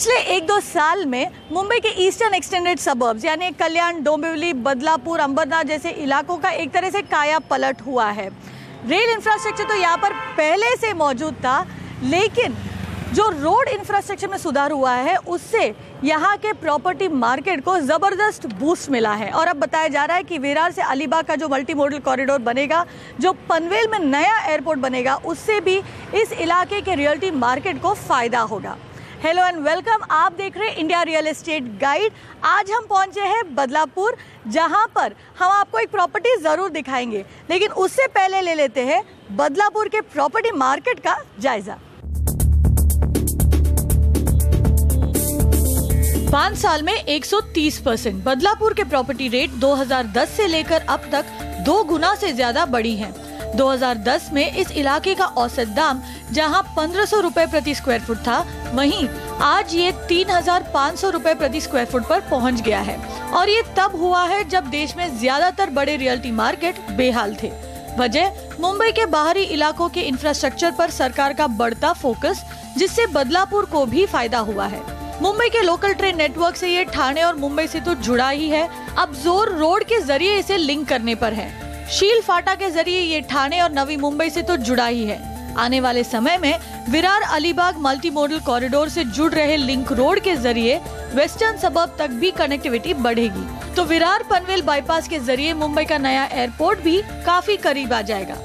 पिछले 1-2 साल में मुंबई के ईस्टर्न एक्सटेंडेड सबर्ब्स यानी कल्याण, डोंबिवली, बदलापुर, अंबरनाथ जैसे इलाकों का एक तरह से काया पलट हुआ है। रेल इंफ्रास्ट्रक्चर तो यहाँ पर पहले से मौजूद था, लेकिन जो रोड इंफ्रास्ट्रक्चर में सुधार हुआ है उससे यहाँ के प्रॉपर्टी मार्केट को ज़बरदस्त बूस्ट मिला है। और अब बताया जा रहा है कि विरार से अलीबाग का जो मल्टी मॉडल कॉरिडोर बनेगा, जो पनवेल में नया एयरपोर्ट बनेगा, उससे भी इस इलाके के रियल्टी मार्केट को फ़ायदा होगा। हेलो एंड वेलकम, आप देख रहे हैं इंडिया रियल एस्टेट गाइड। आज हम पहुंचे हैं बदलापुर, जहां पर हम आपको एक प्रॉपर्टी ज़रूर दिखाएंगे, लेकिन उससे पहले ले लेते हैं बदलापुर के प्रॉपर्टी मार्केट का जायजा। 5 साल में 130% बदलापुर के प्रॉपर्टी रेट 2010 से लेकर अब तक 2 गुना से ज्यादा बढ़ी हैं। 2010 में इस इलाके का औसत दाम जहां 1500 रुपए प्रति स्क्वायर फुट था, वहीं आज ये 3500 रुपए प्रति स्क्वायर फुट पर पहुंच गया है। और ये तब हुआ है जब देश में ज्यादातर बड़े रियल्टी मार्केट बेहाल थे। वजह मुंबई के बाहरी इलाकों के इंफ्रास्ट्रक्चर पर सरकार का बढ़ता फोकस, जिससे बदलापुर को भी फायदा हुआ है। मुंबई के लोकल ट्रेन नेटवर्क से ये ठाणे और मुंबई से तो जुड़ा ही है, अब जोर रोड के जरिए इसे लिंक करने पर है। शील फाटा के जरिए ये ठाणे और नवी मुंबई से तो जुड़ा ही है। आने वाले समय में Virar Alibag multi modal corridor से जुड़ रहे लिंक रोड के जरिए वेस्टर्न सबर्ब तक भी कनेक्टिविटी बढ़ेगी, तो विरार पनवेल बाईपास के जरिए मुंबई का नया एयरपोर्ट भी काफी करीब आ जाएगा।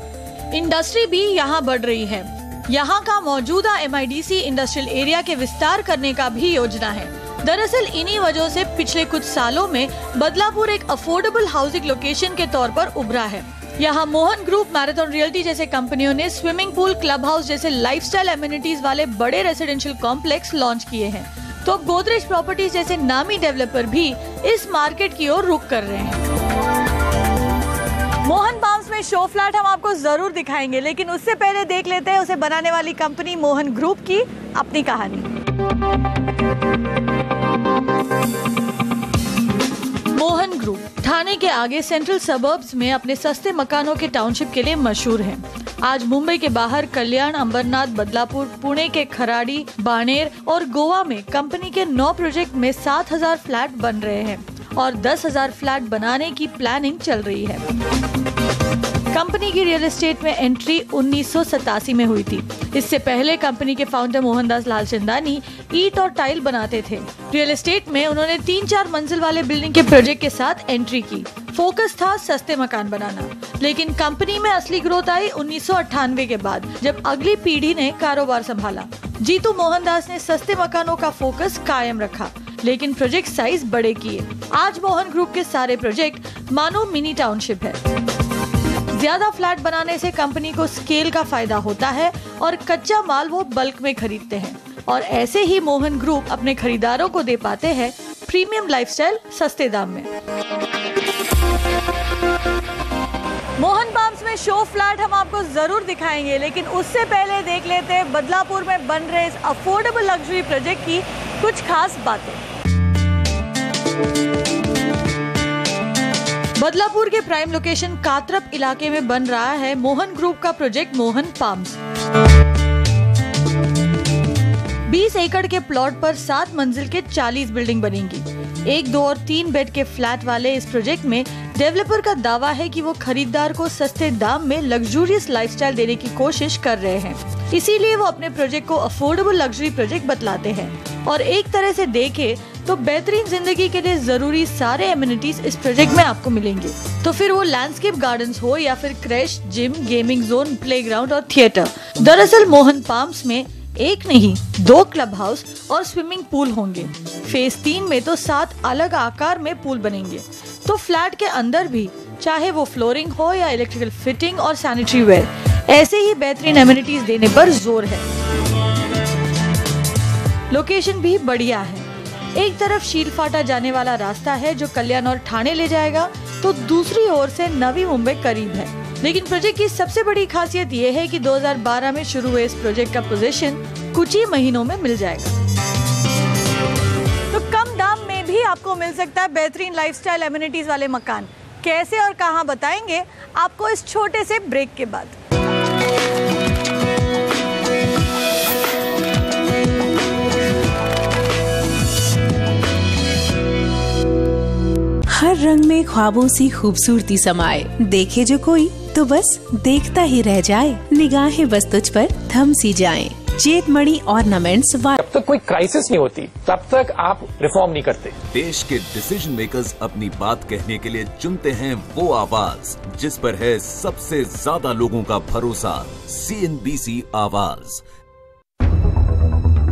इंडस्ट्री भी यहाँ बढ़ रही है। यहाँ का मौजूदा MIDC इंडस्ट्रियल एरिया के विस्तार करने का भी योजना है। दरअसल इन्हीं वजहों से पिछले कुछ सालों में बदलापुर एक अफोर्डेबल हाउसिंग लोकेशन के तौर पर उभरा है। यहाँ मोहन ग्रुप, मैराथन रियल्टी जैसे कंपनियों ने स्विमिंग पूल, क्लब हाउस जैसे लाइफस्टाइल एमिनिटीज वाले बड़े रेसिडेंशियल कॉम्प्लेक्स लॉन्च किए हैं। तो अब गोदरेज प्रॉपर्टीज जैसे नामी डेवलपर भी इस मार्केट की ओर रुख कर रहे हैं। मोहन पाम्स में शो फ्लैट हम आपको जरूर दिखाएंगे, लेकिन उससे पहले देख लेते हैं उसे बनाने वाली कंपनी मोहन ग्रुप की अपनी कहानी। मोहन ग्रुप ठाणे के आगे सेंट्रल सबर्ब्स में अपने सस्ते मकानों के टाउनशिप के लिए मशहूर है। आज मुंबई के बाहर कल्याण, अंबरनाथ, बदलापुर, पुणे के खराड़ी, बाणेर और गोवा में कंपनी के 9 प्रोजेक्ट में 7000 फ्लैट बन रहे हैं और 10,000 फ्लैट बनाने की प्लानिंग चल रही है। कंपनी की रियल एस्टेट में एंट्री 1987 में हुई थी। इससे पहले कंपनी के फाउंडर मोहनदास लालचंदानी ईंट और टाइल बनाते थे। रियल एस्टेट में उन्होंने 3-4 मंजिल वाले बिल्डिंग के प्रोजेक्ट के साथ एंट्री की। फोकस था सस्ते मकान बनाना, लेकिन कंपनी में असली ग्रोथ आई 1998 के बाद, जब अगली पीढ़ी ने कारोबार संभाला। जीतू मोहनदास ने सस्ते मकानों का फोकस कायम रखा, लेकिन प्रोजेक्ट साइज बड़े किए। आज मोहन ग्रुप के सारे प्रोजेक्ट मानो मिनी टाउनशिप है। ज्यादा फ्लैट बनाने से कंपनी को स्केल का फायदा होता है और कच्चा माल वो बल्क में खरीदते हैं, और ऐसे ही मोहन ग्रुप अपने खरीदारों को दे पाते हैं प्रीमियम लाइफस्टाइल सस्ते दाम में। मोहन पाम्स में शो फ्लैट हम आपको जरूर दिखाएंगे, लेकिन उससे पहले देख लेते हैं बदलापुर में बन रहे इस अफोर्डेबल लग्जरी प्रोजेक्ट की कुछ खास बातें। बदलापुर के प्राइम लोकेशन कात्रप इलाके में बन रहा है मोहन ग्रुप का प्रोजेक्ट मोहन पाम्स। 20 एकड़ के प्लॉट पर 7 मंजिल के 40 बिल्डिंग बनेंगी। 1, 2 और 3 बेड के फ्लैट वाले इस प्रोजेक्ट में डेवलपर का दावा है कि वो खरीदार को सस्ते दाम में लग्जूरियस लाइफस्टाइल देने की कोशिश कर रहे हैं। इसीलिए वो अपने प्रोजेक्ट को अफोर्डेबल लग्जरी प्रोजेक्ट बतलाते हैं। और एक तरह से देखे तो बेहतरीन जिंदगी के लिए जरूरी सारे एमिनिटीज इस प्रोजेक्ट में आपको मिलेंगे। तो फिर वो लैंडस्केप गार्डन्स हो या फिर crash, gym, gaming zone, playground और थिएटर। दरअसल मोहन पाम्स में 1 नहीं 2 क्लब हाउस और स्विमिंग पूल होंगे। फेज 3 में तो 7 अलग आकार में पूल बनेंगे। तो फ्लैट के अंदर भी, चाहे वो फ्लोरिंग हो या इलेक्ट्रिकल फिटिंग और सैनिटरी वेयर, ऐसे ही बेहतरीन एमिनिटीज देने पर जोर है। लोकेशन भी बढ़िया है। एक तरफ शील फाटा जाने वाला रास्ता है जो कल्याण और ठाणे ले जाएगा, तो दूसरी ओर से नवी मुंबई करीब है। लेकिन प्रोजेक्ट की सबसे बड़ी खासियत ये है कि 2012 में शुरू हुए इस प्रोजेक्ट का पोजीशन कुछ ही महीनों में मिल जाएगा। तो कम दाम में भी आपको मिल सकता है बेहतरीन लाइफस्टाइल एमिनिटीज वाले मकान। कैसे और कहां बताएंगे आपको इस छोटे से ब्रेक के बाद। हर रंग में ख्वाबों सी खूबसूरती समाए, देखे जो कोई तो बस देखता ही रह जाए, निगाहें बस तुझ पर थम सी जाएं। जेठमणि ऑर्नामेंट्स। जब तक कोई क्राइसिस नहीं होती तब तक आप रिफॉर्म नहीं करते। देश के डिसीजन मेकर्स अपनी बात कहने के लिए चुनते हैं वो आवाज जिस पर है सबसे ज्यादा लोगों का भरोसा। CNBC आवाज।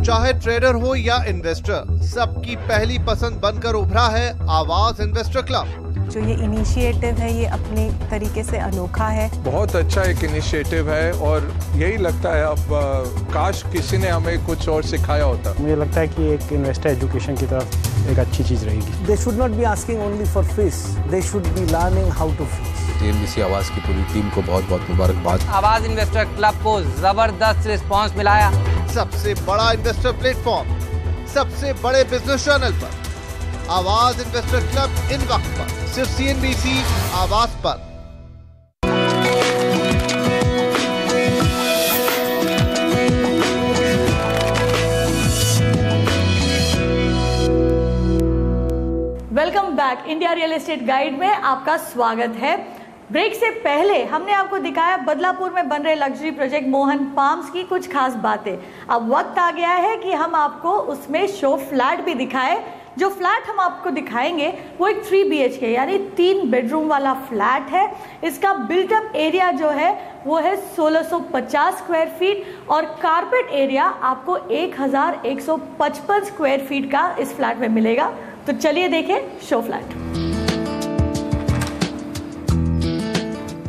चाहे ट्रेडर हो या इन्वेस्टर, सबकी पहली पसंद बनकर उभरा है आवाज इन्वेस्टर क्लब। जो ये इनिशिएटिव है ये अपने तरीके से अनोखा है। बहुत अच्छा एक इनिशिएटिव है और यही लगता है अब काश किसी ने हमें कुछ और सिखाया होता। मुझे लगता है कि एक इन्वेस्टर एजुकेशन की तरफ एक अच्छी चीज रहेगी। They should not be asking only for fees. They should be learning how to fish. CNBC आवाज की पूरी टीम को बहुत बहुत मुबारकबाद। आवाज इन्वेस्टर क्लब को जबरदस्त रिस्पांस मिलाया। सबसे बड़ा इन्वेस्टर प्लेटफॉर्म, सबसे बड़े बिजनेस चैनल पर आवाज इन्वेस्टर क्लब इन वक्त पर सिर्फ CNBC आवाज पर। Welcome back. India real estate guide में आपका स्वागत है। ब्रेक से पहले हमने आपको दिखाया बदलापुर में बन रहे लग्जरी प्रोजेक्ट मोहन पाम्स की कुछ खास बातें। अब वक्त आ गया है कि हम आपको उसमें शो फ्लैट भी दिखाएं। जो फ्लैट हम आपको दिखाएंगे वो एक 3 BHK यानी 3 बेडरूम वाला फ्लैट है। इसका बिल्टअप एरिया जो है वो है 1650 स्क्वायर फीट और कारपेट एरिया आपको 1155 स्क्वायर फीट का इस फ्लैट में मिलेगा। तो चलिए देखें शो फ्लैट।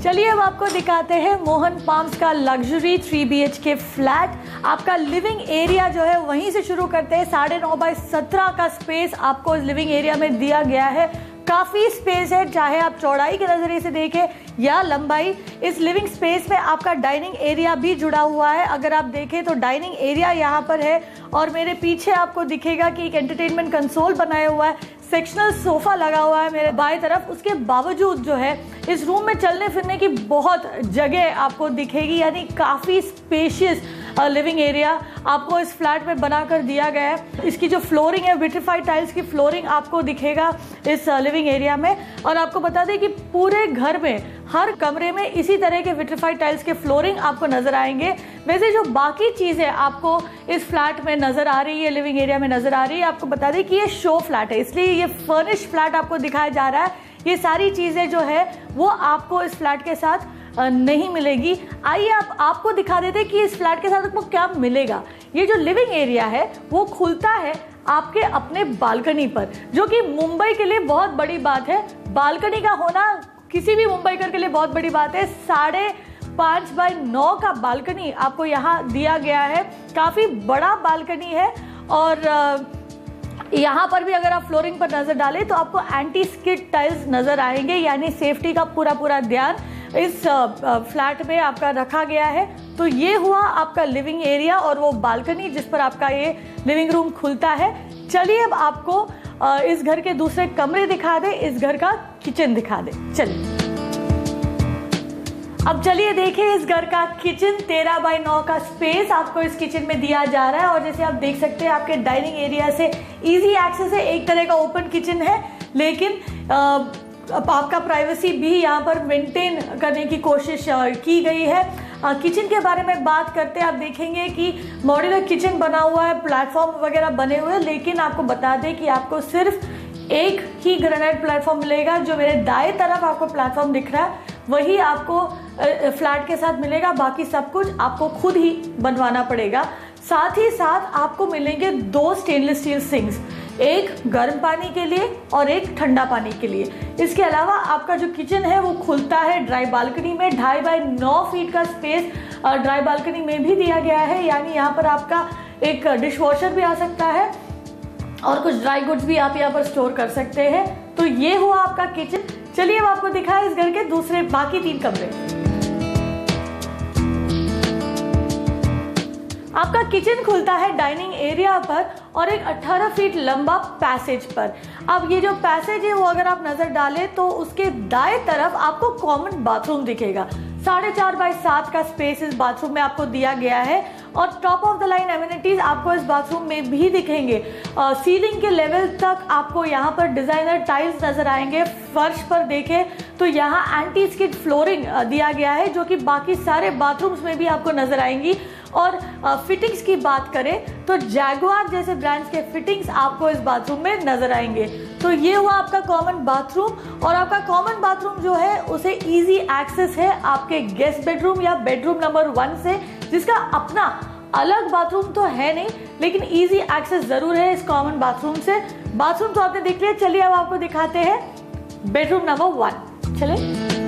चलिए अब आपको दिखाते हैं मोहन पाम्स का लग्जरी 3 BHK फ्लैट। आपका लिविंग एरिया जो है वहीं से शुरू करते हैं। 9.5 बाय 17 का स्पेस आपको इस लिविंग एरिया में दिया गया है। काफी स्पेस है, चाहे आप चौड़ाई के नजरिए से देखें या लंबाई। इस लिविंग स्पेस में आपका डाइनिंग एरिया भी जुड़ा हुआ है। अगर आप देखें तो डाइनिंग एरिया यहाँ पर है और मेरे पीछे आपको दिखेगा कि एक एंटरटेनमेंट कंसोल बनाया हुआ है। सेक्शनल सोफा लगा हुआ है मेरे बाएं तरफ। उसके बावजूद जो है इस रूम में चलने फिरने की बहुत जगह आपको दिखेगी, यानी काफी स्पेशियस लिविंग एरिया आपको इस फ्लैट में बनाकर दिया गया है। इसकी जो फ्लोरिंग है विट्रीफाइड टाइल्स की फ्लोरिंग आपको दिखेगा इस लिविंग एरिया में। और आपको बता दें कि पूरे घर में हर कमरे में इसी तरह के विट्रीफाइड टाइल्स के फ्लोरिंग आपको नजर आएंगे। वैसे जो बाकी चीजें आपको इस फ्लैट में नजर आ रही है, लिविंग एरिया में नजर आ रही है, आपको बता दें कि ये शो फ्लैट है, इसलिए ये फर्निश फ्लैट आपको दिखाया जा रहा है। ये सारी चीजें जो है वो आपको इस फ्लैट के साथ नहीं मिलेगी। आइए आपको दिखा देते कि इस फ्लैट के साथ आपको क्या मिलेगा। ये जो लिविंग एरिया है वो खुलता है आपके अपने बालकनी पर, जो कि मुंबई के लिए बहुत बड़ी बात है। बालकनी का होना किसी भी मुंबईकर के लिए बहुत बड़ी बात है। 5.5 बाय 9 का बालकनी आपको यहाँ दिया गया है। काफी बड़ा बालकनी है और यहाँ पर भी अगर आप फ्लोरिंग पर नजर डालें तो आपको एंटी स्किड टाइल्स नजर आएंगे, यानी सेफ्टी का पूरा ध्यान इस फ्लैट में आपका रखा गया है। तो ये हुआ आपका लिविंग एरिया और वो बालकनी जिस पर आपका ये लिविंग रूम खुलता है। चलिए अब आपको इस घर के दूसरे कमरे दिखा दे, इस घर का किचन दिखा दे। चलिए अब चलिए देखिए इस घर का किचन। 13 बाय 9 का स्पेस आपको इस किचन में दिया जा रहा है और जैसे आप देख सकते हैं आपके डाइनिंग एरिया से इजी एक्सेस है। एक तरह का ओपन किचन है, लेकिन आपका प्राइवेसी भी यहाँ पर मेंटेन करने की कोशिश की गई है। किचन के बारे में बात करते हैं, आप देखेंगे कि मॉड्यूलर किचन बना हुआ है, प्लेटफॉर्म वगैरह बने हुए हैं, लेकिन आपको बता दें कि आपको सिर्फ एक ही ग्रेनाइट प्लेटफॉर्म मिलेगा। जो मेरे दाएं तरफ आपको प्लेटफॉर्म दिख रहा है वही आपको फ्लैट के साथ मिलेगा, बाकी सब कुछ आपको खुद ही बनवाना पड़ेगा। साथ ही साथ आपको मिलेंगे 2 स्टेनलेस स्टील सिंक्स, एक गर्म पानी के लिए और एक ठंडा पानी के लिए। इसके अलावा आपका जो किचन है वो खुलता है ड्राई बालकनी में। 2.5 बाय 9 फीट का स्पेस ड्राई बालकनी में भी दिया गया है, यानी यहाँ पर आपका एक डिश वॉशर भी आ सकता है और कुछ ड्राई गुड्स भी आप यहाँ पर स्टोर कर सकते हैं। तो ये हुआ आपका किचन। चलिए अब आपको दिखाएं इस घर के दूसरे बाकी 3 कमरे। आपका किचन खुलता है डाइनिंग एरिया पर और एक 18 फीट लंबा पैसेज पर। अब ये जो पैसेज है वो अगर आप नजर डालें तो उसके दाएं तरफ आपको कॉमन बाथरूम दिखेगा। 4.5 बाय 7 का स्पेस इस बाथरूम में आपको दिया गया है और top of the line amenities आपको इस बाथरूम में भी दिखेंगे। सीलिंग के लेवल तक आपको यहाँ पर डिजाइनर टाइल्स नजर आएंगे। फर्श पर देखें तो यहाँ एंटी स्किड फ्लोरिंग दिया गया है जो कि बाकी सारे बाथरूम्स में भी आपको नजर आएंगी। और फिटिंग्स की बात करें तो जैगुआर जैसे ब्रांड्स के फिटिंग्स आपको इस बाथरूम में नजर आएंगे। तो ये हुआ आपका कॉमन बाथरूम और आपका कॉमन बाथरूम जो है उसे इजी एक्सेस है आपके गेस्ट बेडरूम या बेडरूम नंबर 1 से, जिसका अपना अलग बाथरूम तो है नहीं लेकिन इजी एक्सेस जरूर है इस कॉमन बाथरूम से। बाथरूम तो आपने देख लिया, चलिए अब आपको दिखाते हैं बेडरूम नंबर 1। चले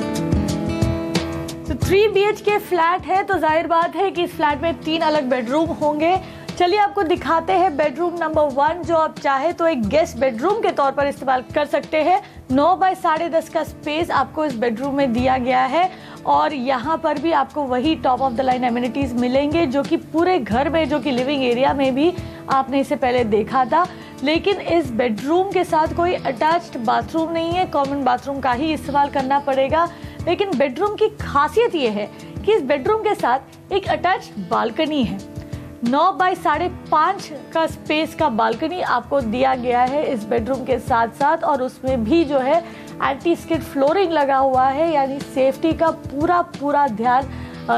तो 3 BHK फ्लैट है तो जाहिर बात है कि इस फ्लैट में 3 अलग बेडरूम होंगे। चलिए आपको दिखाते हैं बेडरूम नंबर 1 जो आप चाहे तो एक गेस्ट बेडरूम के तौर पर इस्तेमाल कर सकते हैं। 9 बाय 10.5 का स्पेस आपको इस बेडरूम में दिया गया है और यहाँ पर भी आपको वही top of the line amenities मिलेंगे जो कि पूरे घर में, जो कि लिविंग एरिया में भी आपने इसे पहले देखा था। लेकिन इस बेडरूम के साथ कोई अटैच्ड बाथरूम नहीं है, कॉमन बाथरूम का ही इस्तेमाल करना पड़ेगा। लेकिन बेडरूम की खासियत ये है कि इस बेडरूम के साथ एक अटैच्ड बालकनी है। 9 बाय 5.5 का स्पेस का बालकनी आपको दिया गया है इस बेडरूम के साथ साथ और उसमें भी जो है एंटी स्किड फ्लोरिंग लगा हुआ है, यानी सेफ्टी का पूरा ध्यान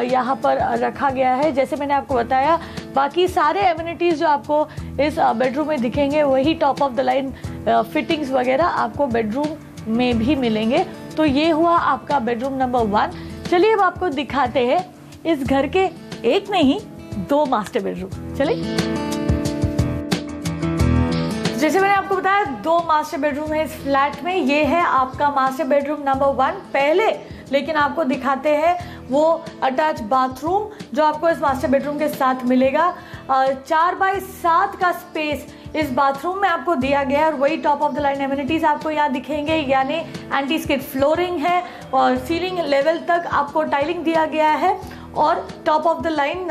यहाँ पर रखा गया है। जैसे मैंने आपको बताया बाकी सारे एमिनिटीज जो आपको इस बेडरूम में दिखेंगे वही top of the line fittings वगैरह आपको बेडरूम में भी मिलेंगे। तो ये हुआ आपका बेडरूम नंबर 1। चलिए अब आपको दिखाते हैं इस घर के एक नहीं 2 मास्टर बेडरूम। चलिए, जैसे मैंने आपको बताया 2 मास्टर बेडरूम है इस फ्लैट में। ये है आपका मास्टर बेडरूम नंबर 1 पहले, लेकिन आपको दिखाते हैं वो अटैच बाथरूम जो आपको इस मास्टर बेडरूम के साथ मिलेगा। 4 बाय 7 का स्पेस इस बाथरूम में आपको दिया गया है और वही top of the line amenities आपको यहाँ दिखेंगे, यानी एंटी स्किड फ्लोरिंग है और सीलिंग लेवल तक आपको टाइलिंग दिया गया है और टॉप ऑफ द लाइन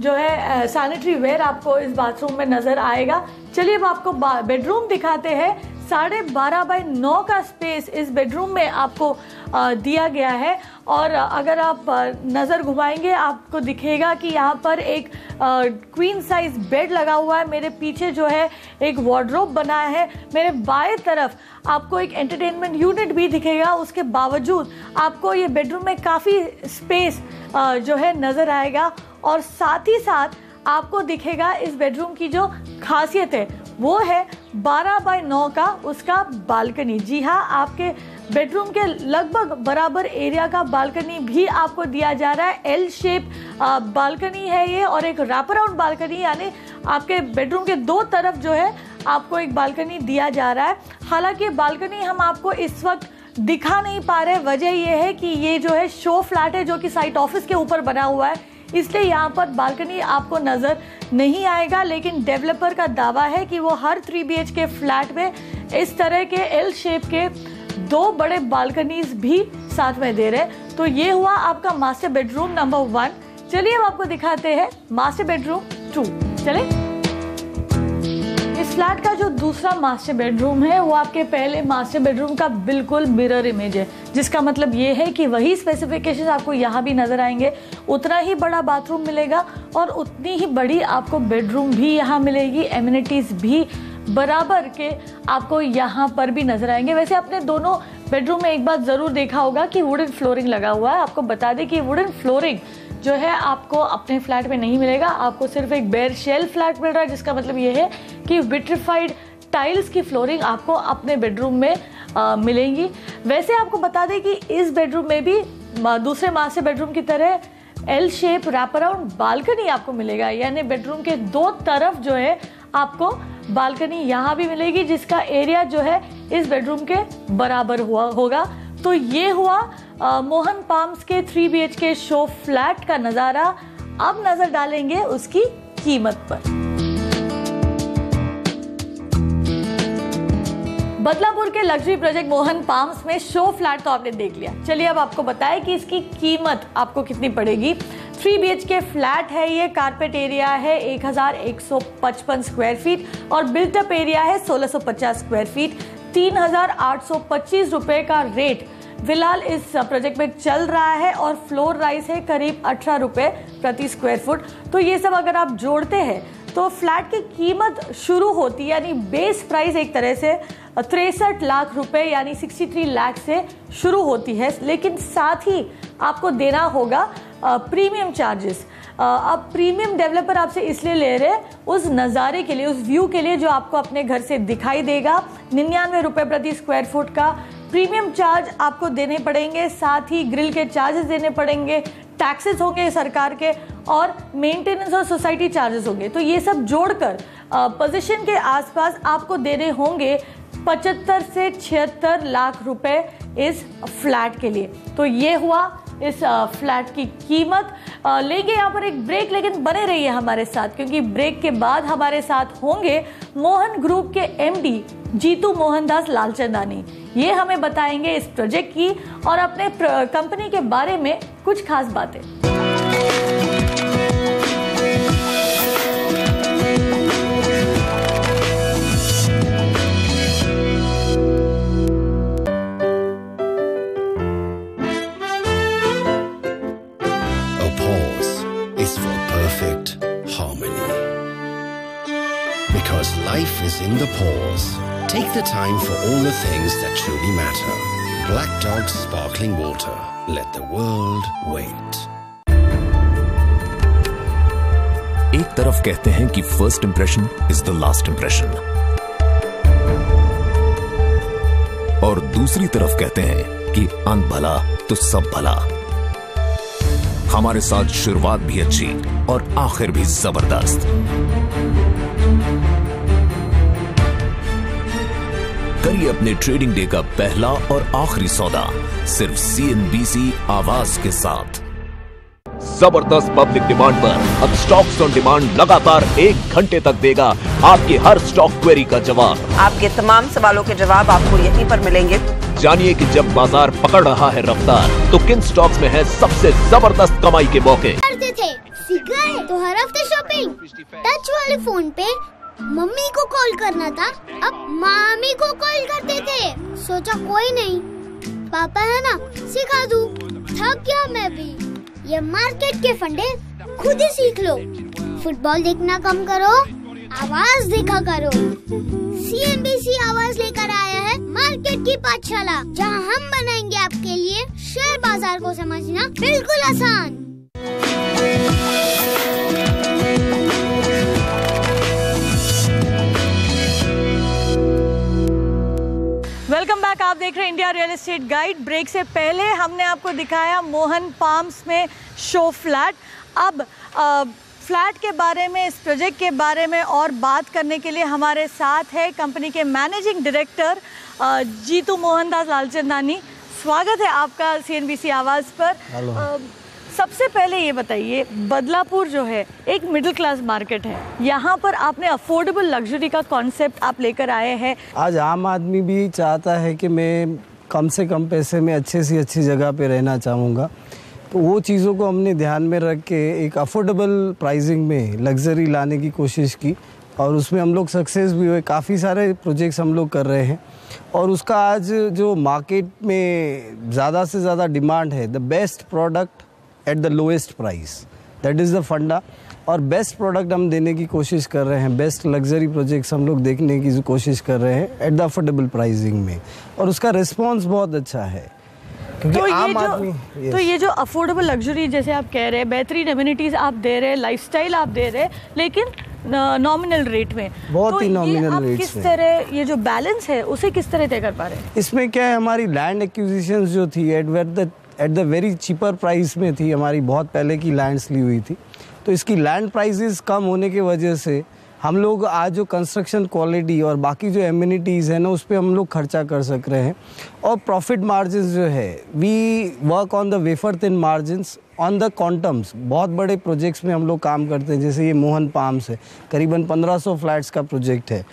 जो है सैनिटरी वेयर आपको इस बाथरूम में नजर आएगा। चलिए अब आपको बेडरूम दिखाते हैं। 12.5 बाय 9 का स्पेस इस बेडरूम में आपको दिया गया है और अगर आप नज़र घुमाएंगे आपको दिखेगा कि यहाँ पर एक क्वीन साइज बेड लगा हुआ है। मेरे पीछे जो है एक वार्डरोब बना है। मेरे बाएं तरफ आपको एक एंटरटेनमेंट यूनिट भी दिखेगा। उसके बावजूद आपको ये बेडरूम में काफ़ी स्पेस जो है नज़र आएगा और साथ ही साथ आपको दिखेगा इस बेडरूम की जो खासियत है वो है 12 बाय 9 का उसका बालकनी। जी हाँ, आपके बेडरूम के लगभग बराबर एरिया का बालकनी भी आपको दिया जा रहा है। एल शेप बालकनी है ये और एक रैप अराउंड बालकनी, यानी आपके बेडरूम के 2 तरफ जो है आपको एक बालकनी दिया जा रहा है। हालांकि बालकनी हम आपको इस वक्त दिखा नहीं पा रहे, वजह यह है कि ये जो है शो फ्लैट है जो कि साइट ऑफिस के ऊपर बना हुआ है, इसलिए यहाँ पर बालकनी आपको नजर नहीं आएगा। लेकिन डेवलपर का दावा है कि वो हर 3 BHK फ्लैट में इस तरह के एल शेप के 2 बड़े बालकनीज भी साथ में दे रहे हैं। तो ये हुआ आपका मास्टर बेडरूम नंबर 1। चलिए अब आपको दिखाते हैं मास्टर बेडरूम 2। चले, इस फ्लैट का जो दूसरा मास्टर बेडरूम है वो आपके पहले मास्टर बेडरूम का बिल्कुल मिरर इमेज है, जिसका मतलब ये है कि वही स्पेसिफिकेशंस आपको यहाँ भी नजर आएंगे। उतना ही बड़ा बाथरूम मिलेगा और उतनी ही बड़ी आपको बेडरूम भी यहाँ मिलेगी। एमिनिटीज भी बराबर के आपको यहाँ पर भी नजर आएंगे। वैसे आपने दोनों बेडरूम में एक बात जरूर देखा होगा कि वुडन फ्लोरिंग लगा हुआ है। आपको बता दें कि वुडन फ्लोरिंग जो है आपको अपने फ्लैट में नहीं मिलेगा, आपको सिर्फ एक बेयर शेल फ्लैट मिल रहा है, जिसका मतलब ये है कि विट्रिफाइड टाइल्स की फ्लोरिंग आपको अपने बेडरूम में मिलेंगी। वैसे आपको बता दें कि इस बेडरूम में भी दूसरे मास्टर बेडरूम की तरह L shape wrap around balcony आपको मिलेगा, यानी बेडरूम के 2 तरफ जो है आपको बालकनी यहाँ भी मिलेगी, जिसका एरिया जो है इस बेडरूम के बराबर होगा। तो ये हुआ मोहन पाम्स के 3 BHK शो फ्लैट का नजारा। अब नजर डालेंगे उसकी कीमत पर। बदलापुर के लग्जरी प्रोजेक्ट मोहन पाम्स में शो फ्लैट तो आपने देख लिया। चलिए अब आपको बताएं कि इसकी कीमत आपको कितनी पड़ेगी। 3 BHK फ्लैट है ये, कारपेट एरिया है 1155 स्क्वायर फीट और बिल्टअप एरिया है 1650 स्क्वायर फीट। 3825 रुपए का रेट फिलहाल इस प्रोजेक्ट में चल रहा है और फ्लोर राइस है करीब 18 रुपए प्रति स्क्वायर फुट। तो ये सब अगर आप जोड़ते हैं तो फ्लैट की कीमत शुरू होती है, यानी बेस प्राइस एक तरह से 63 लाख रुपए यानी 63 लाख से शुरू होती है, लेकिन साथ ही आपको देना होगा प्रीमियम चार्जेस। अब प्रीमियम डेवलपर आपसे इसलिए ले रहे हैं उस नज़ारे के लिए, उस व्यू के लिए जो आपको अपने घर से दिखाई देगा। 99 रुपए प्रति स्क्वायर फुट का प्रीमियम चार्ज आपको देने पड़ेंगे, साथ ही ग्रिल के चार्जेस देने पड़ेंगे, टैक्सेस होंगे सरकार के और मेंटेनेंस और सोसाइटी चार्जेस होंगे। तो ये सब जोड़कर पोजीशन के आसपास आपको देने होंगे 75 से 76 लाख रुपए इस फ्लैट के लिए। तो ये हुआ इस फ्लैट की कीमत। लेंगे यहाँ पर एक ब्रेक, लेकिन बने रहिए हमारे साथ क्योंकि ब्रेक के बाद हमारे साथ होंगे मोहन ग्रुप के एमडी जीतू मोहनदास लालचंदानी। ये हमें बताएंगे इस प्रोजेक्ट की और अपने कंपनी के बारे में कुछ खास बातें। Because life is in the pause. Take the time for all the things that truly matter. Black Dog Sparkling Water. Let the world wait. एक तरफ कहते हैं कि first impression is the last impression, और दूसरी तरफ कहते हैं कि अंत भला तो सब भला। हमारे साथ शुरुआत भी अच्छी और आखिर भी जबरदस्त। करिए अपने ट्रेडिंग डे का पहला और आखिरी सौदा सिर्फ CNBC आवाज के साथ। जबरदस्त पब्लिक डिमांड पर अब स्टॉक्स ऑन डिमांड लगातार 1 घंटे तक देगा आपकी हर स्टॉक क्वेरी का जवाब। आपके तमाम सवालों के जवाब आपको यहीं पर मिलेंगे। जानिए कि जब बाजार पकड़ रहा है रफ्तार तो किन स्टॉक्स में है सबसे जबरदस्त कमाई के मौके। करते थे सीख गए तो हर हफ्ते शॉपिंग। टच वाले फोन पे मम्मी को कॉल करना था, अब मामी को कॉल करते थे। सोचा कोई नहीं, पापा है ना सिखा दूं। थक गया मैं भी। ये मार्केट के फंडे खुद ही सीख लो। फुटबॉल देखना कम करो, आवाज देखा करो। CNBC आवाज लेकर आया है मार्केट की पाठशाला, जहां हम बनाएंगे आपके लिए शेयर बाजार को समझना बिल्कुल आसान। Welcome back. आप देख रहे हैं India real estate guide. Break से पहले हमने आपको दिखाया मोहन पाम्स में शो फ्लैट। अब फ्लैट के बारे में, इस प्रोजेक्ट के बारे में और बात करने के लिए हमारे साथ है कंपनी के मैनेजिंग डायरेक्टर जीतू मोहनदास लालचंदानी। स्वागत है आपका CNBC आवाज़ पर। सबसे पहले ये बताइए, बदलापुर जो है एक मिडिल क्लास मार्केट है, यहाँ पर आपने अफोर्डेबल लग्जरी का कॉन्सेप्ट आप लेकर आए हैं। आज आम आदमी भी चाहता है कि मैं कम से कम पैसे में अच्छे से अच्छी जगह पे रहना चाहूँगा, तो वो चीज़ों को हमने ध्यान में रख के एक अफोर्डेबल प्राइसिंग में लग्जरी लाने की कोशिश की और उसमें हम लोग सक्सेस भी हुए। काफ़ी सारे प्रोजेक्ट्स हम लोग कर रहे हैं और उसका आज जो मार्केट में ज़्यादा से ज़्यादा डिमांड है, the best product at the lowest price, that is the फंडा। और बेस्ट प्रोडक्ट हम देने की कोशिश कर रहे हैं, बेस्ट लग्जरी प्रोजेक्ट्स हम लोग देखने की कोशिश कर रहे हैं एट द अफोर्डेबल प्राइसिंग में, और उसका रिस्पॉन्स बहुत अच्छा है क्योंकि आम आदमी। तो ये जो अफोर्डेबल लग्जरी जैसे आप कह रहे हैं, बेहतरीन एमिनिटीज़ आप दे रहे हैं, लाइफस्टाइल आप दे रहे हैं, लेकिन नॉमिनल रेट में, बहुत ही नॉमिनल रेट किस तरह ये जो बैलेंस है उसे किस तरह तय कर पा रहे हैं? इसमें क्या है, हमारी लैंड एक्विजिशन जो थी at the very cheaper price में थी। हमारी बहुत पहले की लैंड्स ली हुई थी, तो इसकी लैंड प्राइसेस कम होने की वजह से हम लोग आज जो कंस्ट्रक्शन क्वालिटी और बाकी जो एमिनिटीज़ है ना, उस पर हम लोग खर्चा कर सक रहे हैं। और प्रॉफिट मार्जिन जो है, we work on the wafer thin margins on the quantums. बहुत बड़े प्रोजेक्ट्स में हम लोग काम करते हैं, जैसे ये मोहन पाम्स है, करीबन 1500 फ्लैट्स का प्रोजेक्ट है।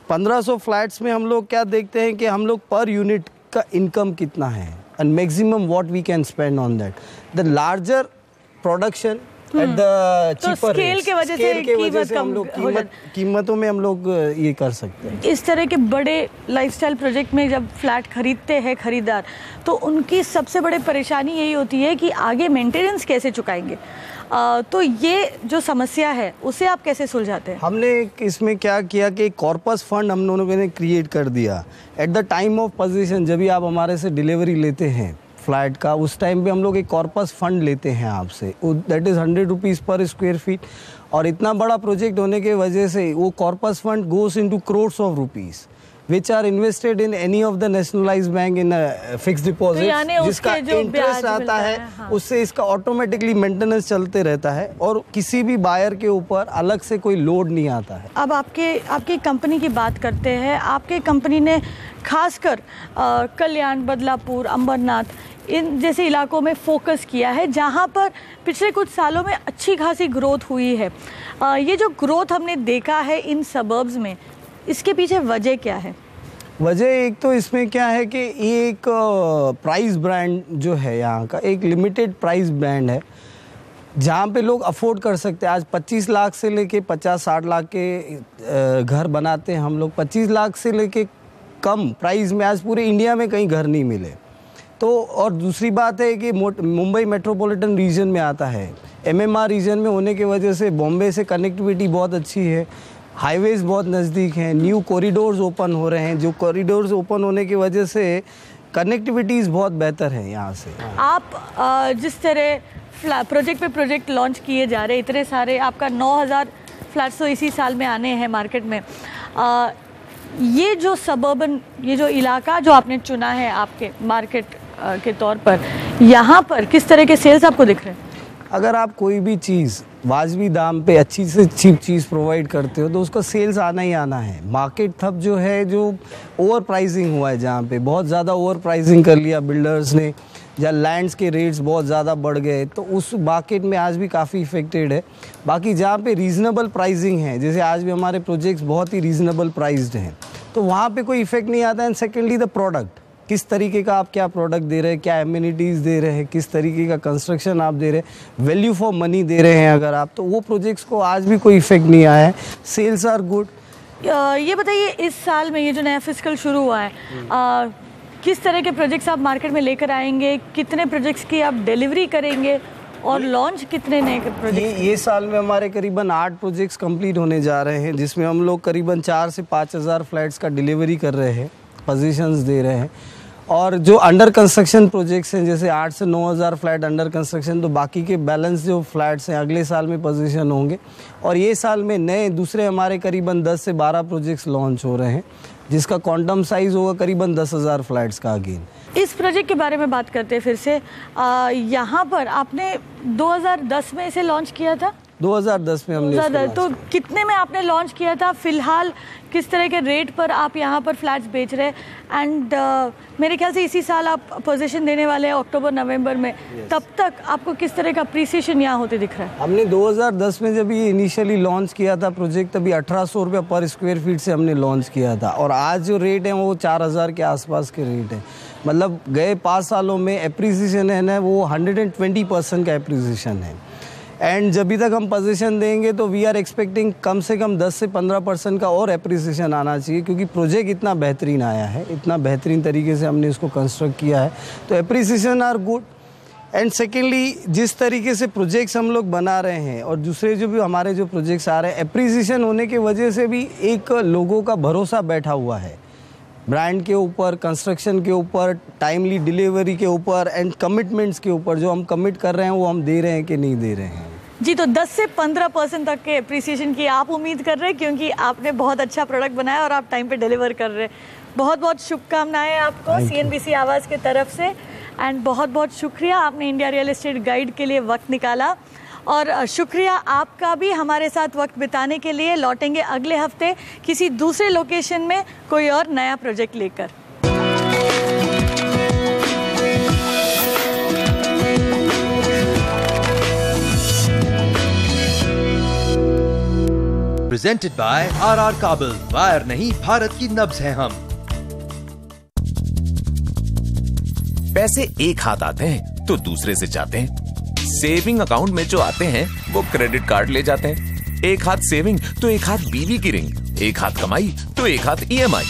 1500 फ्लैट्स में हम लोग क्या देखते हैं कि हम लोग पर यूनिट का इनकम कितना है and maximum what we can spend on that. The larger production at the cheaper scale के वजह से हम लोग कीमतों में हम लोग ये कर सकते हैं। इस तरह के बड़े लाइफस्टाइल प्रोजेक्ट में जब फ्लैट खरीदते हैं खरीदार, तो उनकी सबसे बड़ी परेशानी यही होती है कि आगे मेंटेनेंस कैसे चुकाएंगे। तो ये जो समस्या है उसे आप कैसे सुलझाते हैं? हमने इसमें क्या किया कि एक कॉर्पस फंड हम लोगों ने क्रिएट कर दिया। At the time of position, जब भी आप हमारे से डिलीवरी लेते हैं फ्लैट का, उस टाइम पे हम लोग एक कॉर्पस फंड लेते हैं आपसे, दैट इज़ 100 रुपीज़ पर स्क्वायर फीट। और इतना बड़ा प्रोजेक्ट होने के वजह से वो corpus fund goes into crores of rupees which are invested in any of the nationalized bank in a fixed deposit, जिसका इंटरेस्ट आता है, हाँ। उससे इसका ऑटोमेटिकली मेंटेनेंस चलते रहता है और किसी भी बायर के ऊपर अलग से कोई लोड नहीं आता है। अब आपकी कंपनी की बात करते हैं। आपके कंपनी ने खासकर कल्याण, बदलापुर, अंबरनाथ इन जैसे इलाकों में फोकस किया है, जहां पर पिछले कुछ सालों में अच्छी खासी ग्रोथ हुई है। ये जो ग्रोथ हमने देखा है इन सबर्ब्स में, इसके पीछे वजह क्या है? वजह एक तो इसमें क्या है कि ये एक प्राइस ब्रांड जो है यहाँ का, एक लिमिटेड प्राइस ब्रांड है जहाँ पे लोग अफोर्ड कर सकते हैं। आज 25 लाख से लेके 50-60 लाख के घर बनाते हैं हम लोग। 25 लाख से लेके कम प्राइस में आज पूरे इंडिया में कहीं घर नहीं मिले। तो और दूसरी बात है कि मुंबई मेट्रोपॉलिटन रीजन में आता है, MMR रीजन में होने की वजह से बॉम्बे से कनेक्टिविटी बहुत अच्छी है, हाईवेज बहुत नज़दीक हैं, न्यू कॉरिडोर्स ओपन हो रहे हैं, जो कॉरिडोर्स ओपन होने की वजह से कनेक्टिविटीज़ बहुत बेहतर है यहाँ से। आप जिस तरह प्रोजेक्ट पे प्रोजेक्ट लॉन्च किए जा रहे हैं, इतने सारे, आपका 9000 फ्लैट्स तो इसी साल में आने हैं मार्केट में। ये जो सबर्बन, ये जो इलाका जो आपने चुना है आपके मार्केट के तौर पर, यहाँ पर किस तरह के सेल्स आपको दिख रहे हैं? अगर आप कोई भी चीज़ वाजबी दाम पे अच्छी से चीप चीज़ प्रोवाइड करते हो तो उसका सेल्स आना ही आना है। मार्केट थब जो है, जो ओवर प्राइसिंग हुआ है, जहाँ पे बहुत ज़्यादा ओवर प्राइसिंग कर लिया बिल्डर्स ने, जहाँ लैंड्स के रेट्स बहुत ज़्यादा बढ़ गए, तो उस मार्केट में आज भी काफ़ी इफेक्टेड है। बाकी जहाँ पे रीज़नेबल प्राइसिंग है, जैसे आज भी हमारे प्रोजेक्ट्स बहुत ही रीज़नेबल प्राइस्ड हैं, तो वहाँ पे कोई इफेक्ट नहीं आता है। एंड सेकेंडली द प्रोडक्ट, किस तरीके का आप क्या प्रोडक्ट दे रहे हैं, क्या एमिनिटीज़ दे रहे हैं, किस तरीके का कंस्ट्रक्शन आप दे रहे हैं, वैल्यू फॉर मनी दे रहे हैं अगर आप, तो वो प्रोजेक्ट्स को आज भी कोई इफेक्ट नहीं आया है। Sales are good. ये बताइए, इस साल में ये जो नया फिस्कल शुरू हुआ है, किस तरह के प्रोजेक्ट्स आप मार्केट में लेकर आएंगे, कितने प्रोजेक्ट्स की आप डिलीवरी करेंगे और लॉन्च कितने नए प्रोजेक्ट्स? ये साल में हमारे करीबन 8 प्रोजेक्ट्स कंप्लीट होने जा रहे हैं, जिसमें हम लोग करीबन 4 से 5 हज़ार फ्लैट्स का डिलीवरी कर रहे हैं, पोजीशंस दे रहे हैं। और जो अंडर कंस्ट्रक्शन प्रोजेक्ट्स हैं, जैसे 8 से 9 हज़ार फ्लैट अंडर कंस्ट्रक्शन, तो बाकी के बैलेंस जो फ्लैट्स हैं अगले साल में पोजीशन होंगे। और ये साल में नए दूसरे हमारे करीबन 10 से 12 प्रोजेक्ट्स लॉन्च हो रहे हैं, जिसका क्वांटम साइज होगा करीबन 10,000 फ्लैट्स का। अगेन इस प्रोजेक्ट के बारे में बात करते हैं फिर से। यहाँ पर आपने 2010 में इसे लॉन्च किया था? 2010 में हमने। तो कितने में आपने लॉन्च किया था? फिलहाल किस तरह के रेट पर आप यहाँ पर फ्लैट्स बेच रहे हैं? एंड मेरे ख्याल से इसी साल आप पोजीशन देने वाले हैं अक्टूबर-नवंबर में। तब तक आपको किस तरह का अप्रिसिएशन यहाँ होते दिख रहा है? हमने 2010 में जब ये इनिशियली लॉन्च किया था प्रोजेक्ट, तभी 1800 रुपये पर स्क्वायर फीट से हमने लॉन्च किया था, और आज जो रेट है वो 4000 के आसपास के रेट है। मतलब गए 5 सालों में एप्रिसिएशन है ना, वो 120% का एप्रिसिएशन है। एंड जब तक हम पोजीशन देंगे तो वी आर एक्सपेक्टिंग कम से कम 10 से 15% का और एप्रिसिएशन आना चाहिए, क्योंकि प्रोजेक्ट इतना बेहतरीन आया है, इतना बेहतरीन तरीके से हमने इसको कंस्ट्रक्ट किया है, तो appreciation are good. And secondly, जिस तरीके से प्रोजेक्ट्स हम लोग बना रहे हैं और दूसरे जो भी हमारे जो प्रोजेक्ट्स आ रहे हैं, एप्रिसिएशन होने की वजह से भी एक लोगों का भरोसा बैठा हुआ है ब्रांड के ऊपर, कंस्ट्रक्शन के ऊपर, टाइमली डिलीवरी के ऊपर एंड कमिटमेंट्स के ऊपर। जो हम कमिट कर रहे हैं वो हम दे रहे हैं कि नहीं दे रहे हैं। जी, तो 10 से 15% तक के एप्रिसिएशन की आप उम्मीद कर रहे हैं, क्योंकि आपने बहुत अच्छा प्रोडक्ट बनाया और आप टाइम पे डिलीवर कर रहे हैं। बहुत बहुत शुभकामनाएं आपको CNBC आवाज़ की तरफ से। एंड बहुत बहुत शुक्रिया, आपने इंडिया रियल एस्टेट गाइड के लिए वक्त निकाला, और शुक्रिया आपका भी हमारे साथ वक्त बिताने के लिए। लौटेंगे अगले हफ्ते किसी दूसरे लोकेशन में कोई और नया प्रोजेक्ट लेकर। प्रेजेंटेड बाय RR काबल। वायर नहीं, भारत की नब्ज है हम। पैसे एक हाथ आते हैं तो दूसरे से जाते हैं। सेविंग अकाउंट में जो आते हैं वो क्रेडिट कार्ड ले जाते हैं। एक हाथ सेविंग तो एक हाथ बीवी की रिंग, एक हाथ कमाई तो एक हाथ EMI,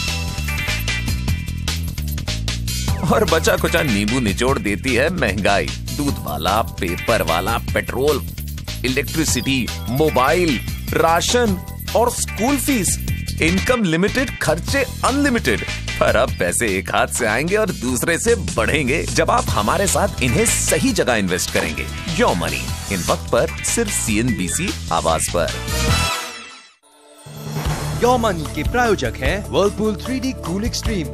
और बचा कुचा नींबू निचोड़ देती है महंगाई। दूध वाला, पेपर वाला, पेट्रोल, इलेक्ट्रिसिटी, मोबाइल, राशन और स्कूल फीस। इनकम लिमिटेड, खर्चे अनलिमिटेड। पर अब पैसे एक हाथ से आएंगे और दूसरे से बढ़ेंगे जब आप हमारे साथ इन्हें सही जगह इन्वेस्ट करेंगे। योर मनी, इन वक्त पर सिर्फ CNBC आवाज पर। योर मनी के प्रायोजक हैं व्हर्लपूल 3D कूल एक्सट्रीम।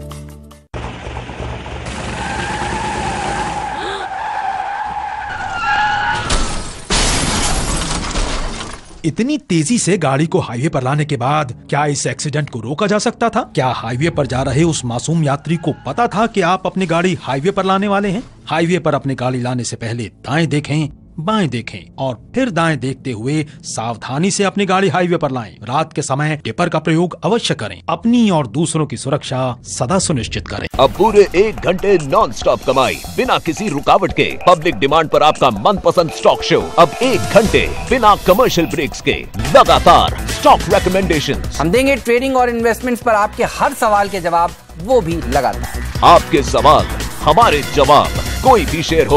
इतनी तेजी से गाड़ी को हाईवे पर लाने के बाद क्या इस एक्सीडेंट को रोका जा सकता था? क्या हाईवे पर जा रहे उस मासूम यात्री को पता था कि आप अपनी गाड़ी हाईवे पर लाने वाले हैं? हाईवे पर अपनी गाड़ी लाने से पहले दाएं देखें, बाएं देखें और फिर दाएं देखते हुए सावधानी से अपनी गाड़ी हाईवे पर लाएं। रात के समय टिपर का प्रयोग अवश्य करें। अपनी और दूसरों की सुरक्षा सदा सुनिश्चित करें। अब पूरे 1 घंटे नॉन स्टॉप कमाई बिना किसी रुकावट के। पब्लिक डिमांड पर आपका मनपसंद स्टॉक शो अब 1 घंटे बिना कमर्शियल ब्रेक्स के। लगातार स्टॉक रिकमेंडेशन। हम देंगे ट्रेडिंग और इन्वेस्टमेंट्स पर आपके हर सवाल के जवाब, वो भी लगातार। आपके सवाल हमारे जवाब। कोई भी शेयर हो